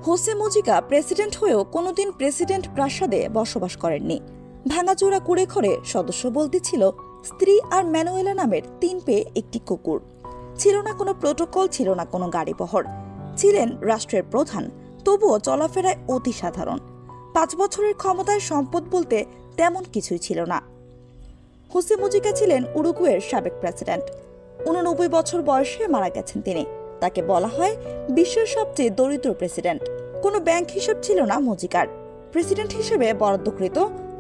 Jose Muzyka president হয়েও কোনোদিন president প্রাসাদে বসবাস করেননি। ভাঙাচোরা কুড়ে ঘরে সদস্য বলতে ছিল স্ত্রী আর ম্যানুয়েলা নামের 3 পেয়ে একটি কুকুর। ছিল না কোনো প্রোটোকল, ছিল না কোনো গাড়িবহর। ছিলেন রাষ্ট্রের প্রধান, তবুও চলাফেরায় অতি সাধারণ। 5 বছরের ক্ষমতায় সম্পদ বলতে তেমন কিছুই ছিল না। হোসে মুজিকা ছিলেন উরুগুয়ের সাবেক প্রেসিডেন্ট। 89 বছর বয়সে মারা গেছেন তিনি। তাকে বলা হয় বিশ্বের সবচেয়ে দরিদ্র প্রেসিডেন্ট। কোনো ব্যাংক হিসাব ছিল না মুজিকার। প্রেসিডেন্ট হিসেবে বরাদ্দকৃত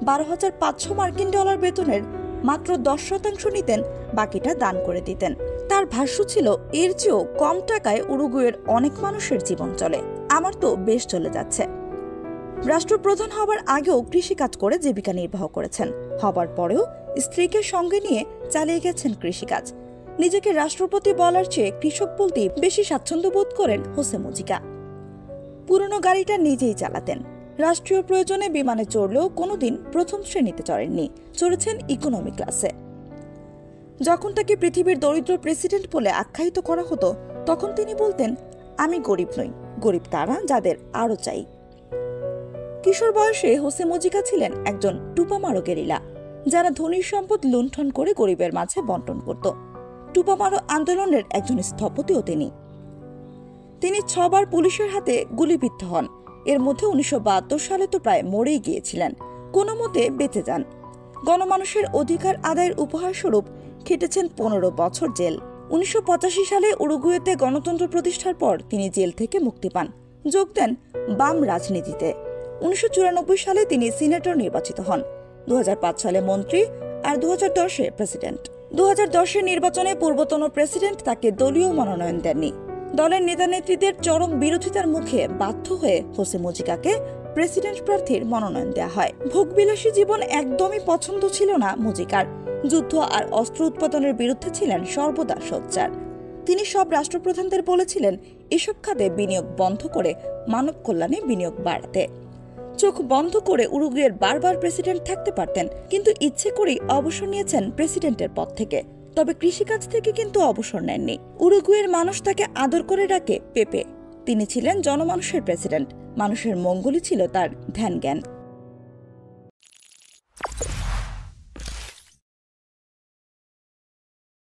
$12,500 মার্কিন বেতনের মাত্র 10% নিতেন, বাকিটা দান করে দিতেন। তার ভাষ্য ছিল, এর চেয়েও কম টাকায় উরুগুয়ের অনেক মানুষের জীবন চলে, আমার তো বেশ চলে যাচ্ছে। রাষ্ট্রপ্রধান হবার আগেও কৃষিকাজ করে জীবিকা নির্বাহ করেছেন। হবার পরেও স্ত্রীকে সঙ্গে নিয়ে চালিয়ে গেছেন কৃষিকাজ। নিজেকে রাষ্ট্রপতি বলার চেয়ে কৃষক বলতেই বেশি স্বাচ্ছন্দ্য বোধ করেন হোসে মুজিকা। পুরনো গাড়িটা নিজেই চালাতেন। রাষ্ট্রীয় প্রয়োজনে বিমানে চড়লেও কোনোদিন প্রথম শ্রেণীতে চড়েননি, চড়েছেন ইকোনমি ক্লাসে। যখন তাকে পৃথিবীর দরিদ্র প্রেসিডেন্ট বলে আখ্যায়িত করা হতো, তখন তিনি বলতেন, আমি গরিব নই, গরিব তারা যাদের আরো চাই। কিশোর বয়সে হোসে মুজিকা ছিলেন একজন টুপামারো গেরিলা, যারা ধনীর সম্পদ লুণ্ঠন করে গরিবের মাঝে বন্টন করত। টুপামারো আন্দোলনের একজন স্থপতিও তিনি 6 বার পুলিশের হাতে গুলিবিদ্ধ হন। এর মধ্যে 1972 সালে তো প্রায় মরেই গিয়েছিলেন, কোনো মতে বেঁচে যান। গণমানুষের অধিকার আদায়ের উপহার স্বরূপ খেটেছেন 15 বছর জেল। 1985 সালে উরুগুয়েতে গণতন্ত্র প্রতিষ্ঠার পর তিনি জেল থেকে মুক্তি পান, যোগ দেন বাম রাজনীতিতে। 1994 সালে তিনি সিনেটর নির্বাচিত হন, 2005 সালে মন্ত্রী আর 2010-এ প্রেসিডেন্ট। 2010-এর নির্বাচনে পূর্বতন প্রেসিডেন্ট তাকে দলীয় মনোনয়ন দেননি। দলের নেতানেত্রীদের চরম বিরোধিতার মুখে বাধ্য হয়ে হোসে মুজিকাকে প্রেসিডেন্ট প্রার্থীর মনোনয়ন দেওয়া হয়। ভোগবিলাসী জীবন একদমই পছন্দ ছিল না মুজিকার। যুদ্ধ আর অস্ত্র উৎপাদনের বিরুদ্ধে ছিলেন সর্বদা সোচ্চার। তিনি সব রাষ্ট্রপ্রধানদের বলেছিলেন এসব খাতে বিনিয়োগ বন্ধ করে মানব কল্যাণে বিনিয়োগ বাড়াতে। চোখ বন্ধ করে উরুগুয়ের বারবার প্রেসিডেন্ট থাকতে পারতেন, কিন্তু ইচ্ছে করেই অবসর নিয়েছেন প্রেসিডেন্টের পদ থেকে। তবে কৃষিকাজ থেকে কিন্তু অবসর নেননি। উরুগুয়ের মানুষ তাকে আদর করে ডাকে পেপে। তিনি ছিলেন জনমানুষের প্রেসিডেন্ট। মানুষের মঙ্গলই ছিল তার ধ্যান জ্ঞান।